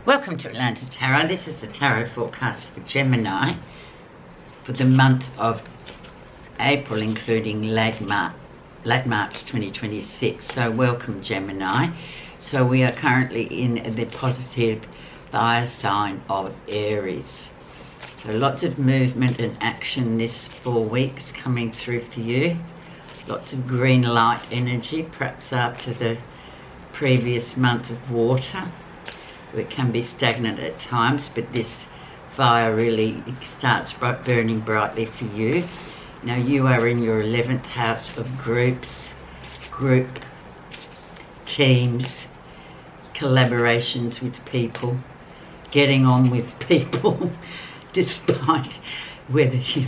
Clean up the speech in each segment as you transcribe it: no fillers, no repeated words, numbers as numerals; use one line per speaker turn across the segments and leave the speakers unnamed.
Welcome to Atlanta Tarot. This is the tarot forecast for Gemini for the month of April, including late March 2026. So welcome, Gemini. So we are currently in the positive fire sign of Aries. So lots of movement and action this 4 weeks coming through for you. Lots of green light energy, perhaps after the previous month of water. It can be stagnant at times, but this fire really starts burning brightly for you. Now you are in your 11th house of groups, group, teams, collaborations with people, getting on with people, despite whether you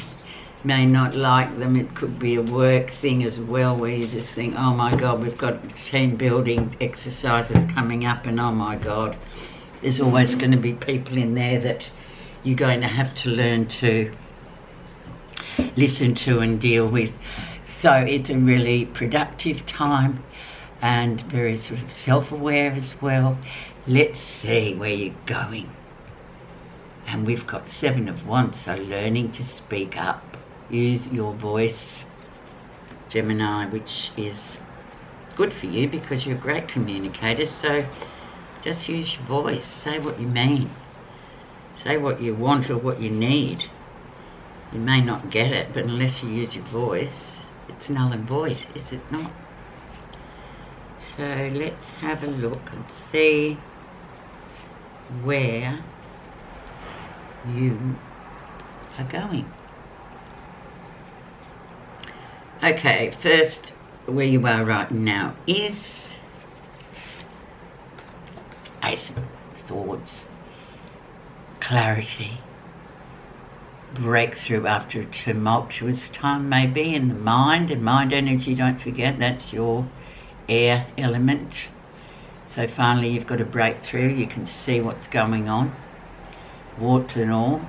may not like them. It could be a work thing as well, where you just think, oh my God, we've got team building exercises coming up, and oh my God, there's always going to be people in there that you're going to have to learn to listen to and deal with. So it's a really productive time and very sort of self-aware as well. Let's see where you're going. And we've got 7 of Wands, so learning to speak up. Use your voice, Gemini, which is good for you because you're a great communicator. So just use your voice. Say what you mean. Say what you want or what you need. You may not get it, but unless you use your voice, it's null and void, is it not? So let's have a look and see where you are going. Okay, first, where you are right now is Ace of Swords, clarity, breakthrough after a tumultuous time maybe in the mind, and mind energy, don't forget, that's your air element. So finally you've got a breakthrough, you can see what's going on, warts and all.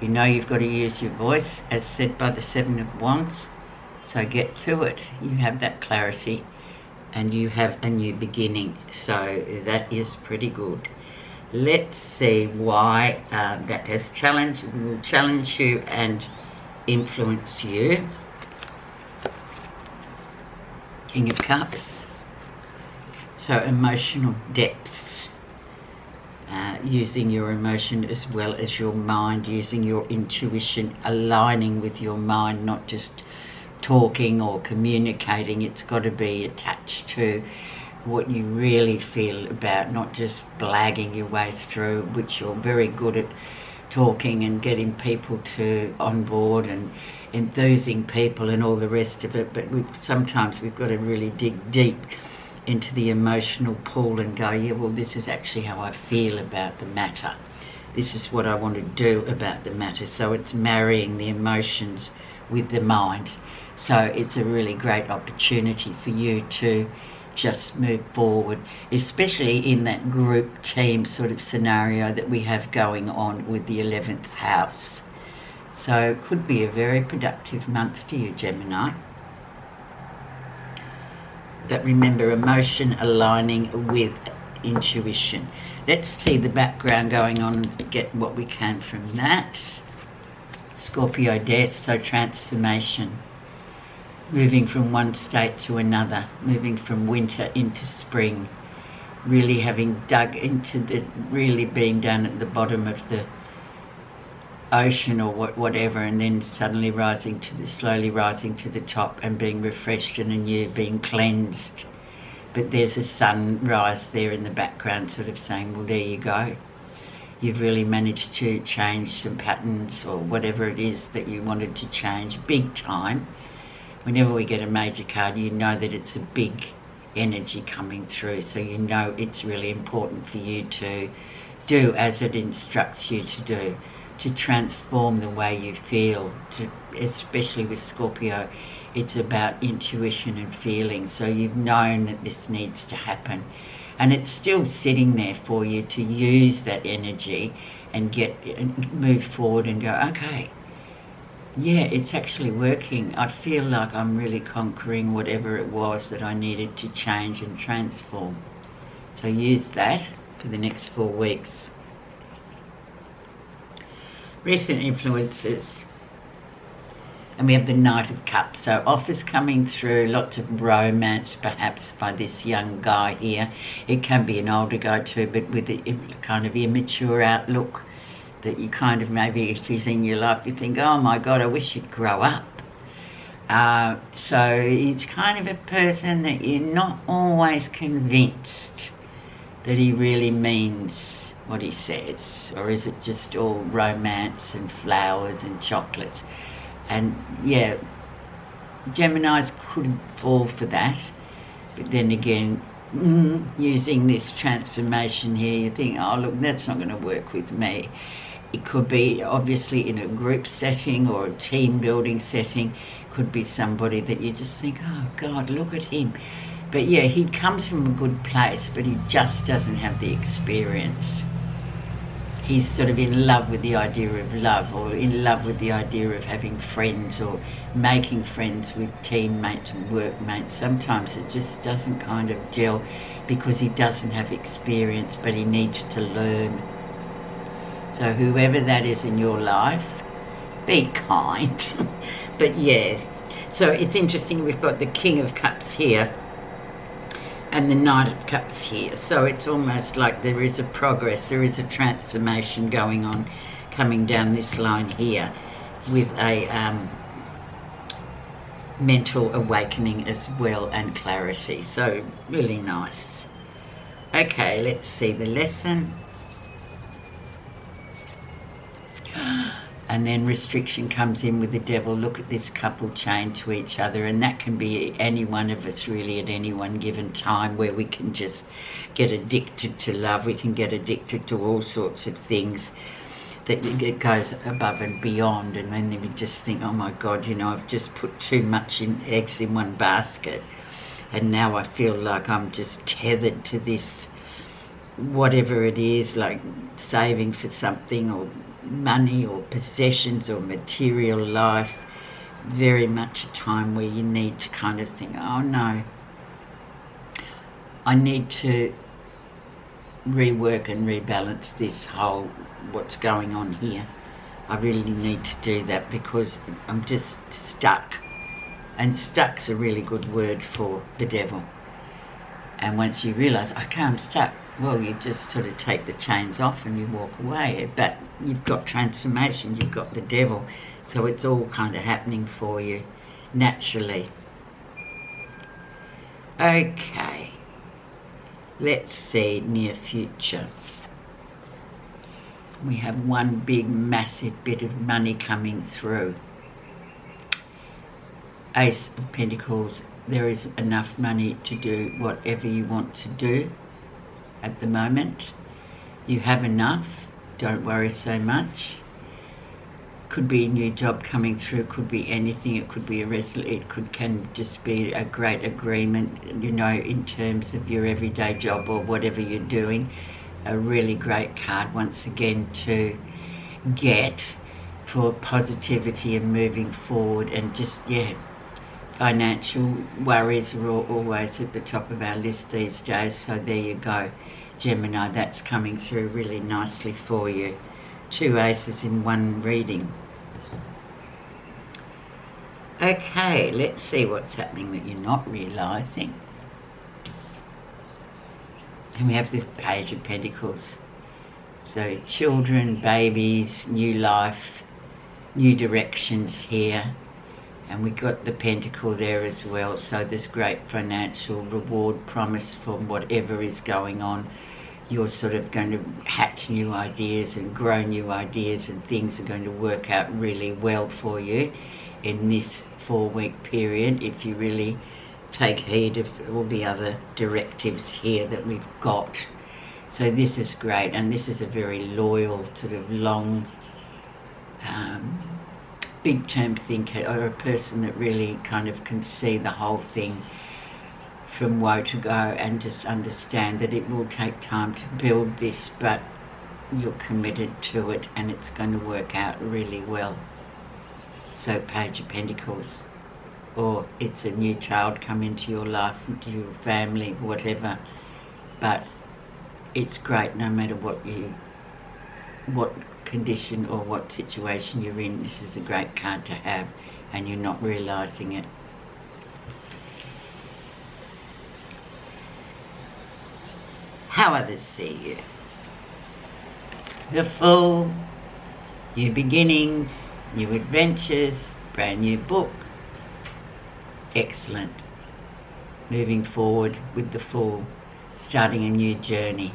You know you've got to use your voice, as said by the 7 of Wands, so get to it. You have that clarity and you have a new beginning, so that is pretty good. Let's see why that has challenged you and influenced you. King of Cups. So emotional depths. Using your emotion as well as your mind, using your intuition, aligning with your mind, not just talking or communicating. It's got to be attached to what you really feel about, not just blagging your way through, which you're very good at, talking and getting people to on board and enthusing people and all the rest of it. But sometimes we've got to really dig deep into the emotional pool and go, yeah, well, this is actually how I feel about the matter. This is what I want to do about the matter. So it's marrying the emotions with the mind. So it's a really great opportunity for you to just move forward, especially in that group team sort of scenario that we have going on with the 11th house. So it could be a very productive month for you, Gemini. But remember, emotion aligning with intuition. Let's see the background going on and get what we can from that. Scorpio death, so transformation. Moving from one state to another, moving from winter into spring, really having dug into really being down at the bottom of the ocean or whatever, and then suddenly slowly rising to the top and being refreshed and anew, being cleansed. But there's a sunrise there in the background sort of saying, well, there you go. You've really managed to change some patterns or whatever it is that you wanted to change, big time. Whenever we get a major card, you know that it's a big energy coming through, so you know it's really important for you to do as it instructs you to do, to transform the way you feel, especially with Scorpio. It's about intuition and feeling, so you've known that this needs to happen. And it's still sitting there for you to use that energy and move forward and go, okay, yeah, it's actually working. I feel like I'm really conquering whatever it was that I needed to change and transform. So use that. for the next 4 weeks. Recent influences. And we have the Knight of Cups. So offers coming through, lots of romance perhaps by this young guy here. It can be an older guy too, but with a kind of immature outlook that you kind of, maybe if he's in your life, you think, oh my God, I wish you'd grow up. So he's kind of a person that you're not always convinced that he really means what he says. Or is it just all romance and flowers and chocolates? And yeah, Geminis could fall for that. But then again, using this transformation here, you think, oh look, that's not going to work with me. It could be obviously in a group setting or a team building setting. Could be somebody that you just think, oh God, look at him. But yeah, he comes from a good place, but he just doesn't have the experience. He's sort of in love with the idea of love, or in love with the idea of having friends or making friends with teammates and workmates. Sometimes it just doesn't kind of gel because he doesn't have experience, but he needs to learn. So whoever that is in your life, be kind. But yeah, so it's interesting, we've got the King of Cups here and the Knight of Cups here. So it's almost like there is a progress, there is a transformation going on, coming down this line here with a mental awakening as well and clarity. So really nice. Okay, let's see the lesson. And then restriction comes in with the Devil. Look at this couple chained to each other, and that can be any one of us really at any one given time, where we can just get addicted to love. We can get addicted to all sorts of things that it goes above and beyond, and then we just think, oh my God, you know, I've just put too much eggs in one basket, and now I feel like I'm just tethered to this, whatever it is, like saving for something or money or possessions or material life. Very much a time where you need to kind of think, oh no, I need to rework and rebalance this whole what's going on here. I really need to do that because I'm just stuck, and stuck's a really good word for the Devil. And once you realise, okay, I'm stuck, well, you just sort of take the chains off and you walk away. But you've got transformation, you've got the Devil, so it's all kind of happening for you naturally. Okay, let's see near future. We have one big massive bit of money coming through. Ace of Pentacles. There is enough money to do whatever you want to do at the moment. You have enough, don't worry so much. Could be a new job coming through, could be anything, it could be can just be a great agreement, you know, in terms of your everyday job or whatever you're doing. A really great card once again to get for positivity and moving forward, and just, yeah, financial worries are always at the top of our list these days. So there you go, Gemini, that's coming through really nicely for you. 2 aces in one reading. Okay, let's see what's happening that you're not realising. And we have the Page of Pentacles. So children, babies, new life, new directions here. And we got the Pentacle there as well. So there's great financial reward promise from whatever is going on. You're sort of going to hatch new ideas and grow new ideas, and things are going to work out really well for you in this 4-week period if you really take heed of all the other directives here that we've got. So this is great, and this is a very loyal, sort of long, big term thinker, or a person that really kind of can see the whole thing from woe to go, and just understand that it will take time to build this, but you're committed to it and it's going to work out really well. So Page of Pentacles, or it's a new child come into your life, into your family, whatever, but it's great no matter what condition or what situation you're in. This is a great card to have, and you're not realising it. How others see you. The Fool, new beginnings, new adventures, brand new book. Excellent. Moving forward with the Fool, starting a new journey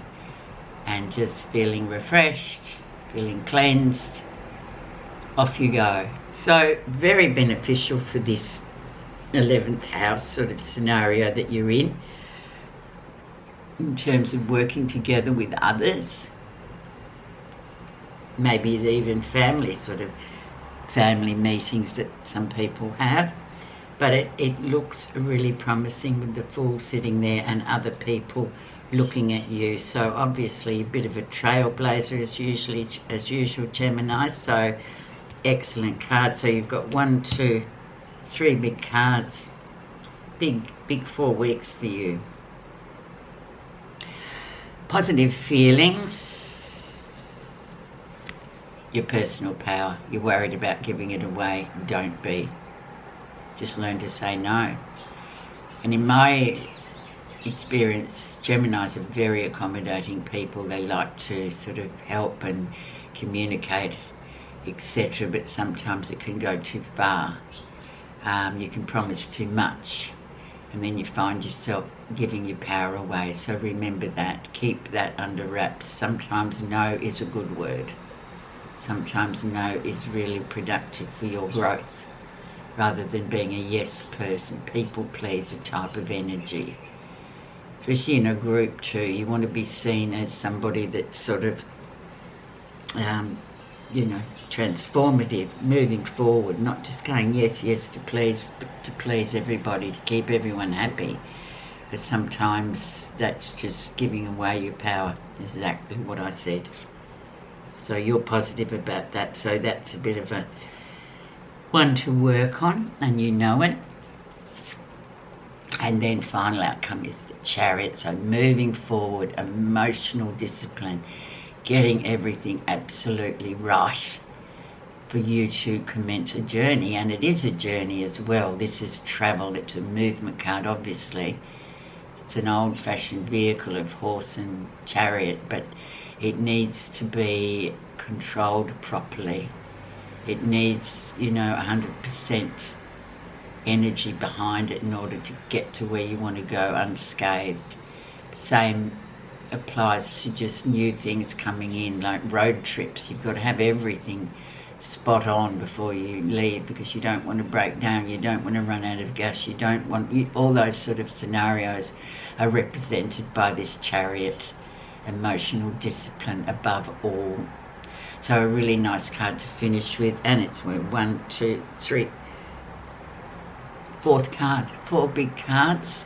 and just feeling refreshed, feeling cleansed. Off you go. So very beneficial for this 11th house sort of scenario that you're in terms of working together with others. Maybe even family meetings that some people have. But it looks really promising with the Fool sitting there and other people looking at you. So obviously a bit of a trailblazer as usual, Gemini. So excellent card. So you've got 1, 2, 3 big cards. Big 4 weeks for you. Positive feelings. Your personal power. You're worried about giving it away. Don't be. Just learn to say no. And in my experience, Geminis are very accommodating people. They like to sort of help and communicate, etc. But sometimes it can go too far. You can promise too much, and then you find yourself giving your power away. So remember that. Keep that under wraps. Sometimes no is a good word. Sometimes no is really productive for your growth, rather than being a yes person, people pleaser type of energy. Especially in a group too, you want to be seen as somebody that's sort of, transformative, moving forward, not just going yes to please everybody, to keep everyone happy. But sometimes that's just giving away your power, exactly what I said. So you're positive about that, so that's a bit of a one to work on, and you know it. And then final outcome is the Chariot. So moving forward, emotional discipline, getting everything absolutely right for you to commence a journey. And it is a journey as well. This is travel. It's a movement card, obviously. It's an old-fashioned vehicle of horse and chariot, but it needs to be controlled properly. It needs, 100% energy behind it in order to get to where you want to go unscathed. Same applies to just new things coming in, like road trips. You've got to have everything spot on before you leave, because you don't want to break down, you don't want to run out of gas, all those sort of scenarios are represented by this Chariot, emotional discipline above all. So a really nice card to finish with, and it's 1, 2, 3, 4th card, 4 big cards,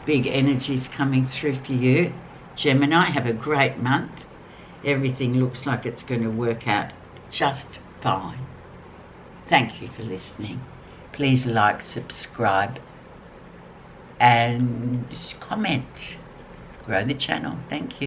big energies coming through for you. Gemini, have a great month. Everything looks like it's going to work out just fine. Thank you for listening. Please like, subscribe, and comment. Grow the channel. Thank you.